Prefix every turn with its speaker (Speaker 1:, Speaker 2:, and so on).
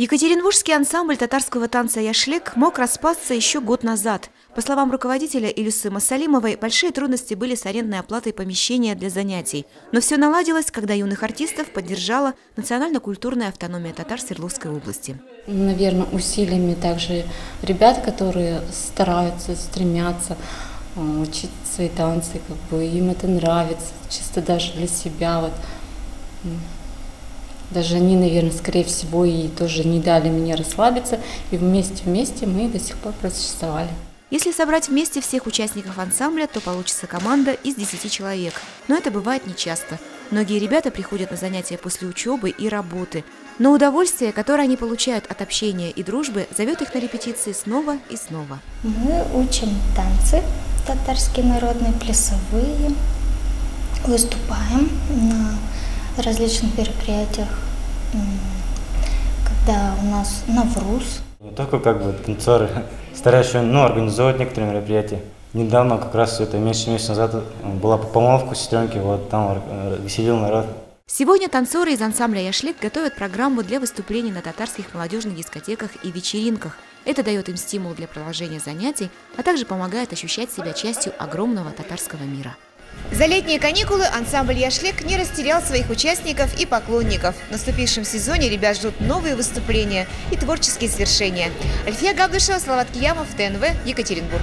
Speaker 1: Екатеринбургский ансамбль татарского танца «Яшлык» мог распасться еще год назад. По словам руководителя Илюсы Масалимовой, большие трудности были с арендной оплатой помещения для занятий. Но все наладилось, когда юных артистов поддержала национально-культурная автономия татар Свердловской области.
Speaker 2: Наверное, усилиями также ребят, которые стараются, стремятся учить свои танцы, им это нравится, чисто даже для себя. Даже они, наверное, скорее всего, и тоже не дали мне расслабиться. И вместе мы до сих пор просуществовали.
Speaker 1: Если собрать вместе всех участников ансамбля, то получится команда из 10 человек. Но это бывает нечасто. Многие ребята приходят на занятия после учебы и работы. Но удовольствие, которое они получают от общения и дружбы, зовет их на репетиции снова и снова.
Speaker 3: Мы учим танцы татарские народные, плясовые, выступаем на различных мероприятиях, когда у нас Навруз.
Speaker 4: Не только танцоры, стараюсь организовать некоторые мероприятия. Недавно, как раз это месяц назад, была помолвка сестренки, там веселил народ.
Speaker 1: Сегодня танцоры из ансамбля «Яшлык» готовят программу для выступлений на татарских молодежных дискотеках и вечеринках. Это дает им стимул для продолжения занятий, а также помогает ощущать себя частью огромного татарского мира. За летние каникулы ансамбль «Яшлык» не растерял своих участников и поклонников. В наступившем сезоне ребят ждут новые выступления и творческие свершения. Альфия Габдушева, Салават Киямов, ТНВ, Екатеринбург.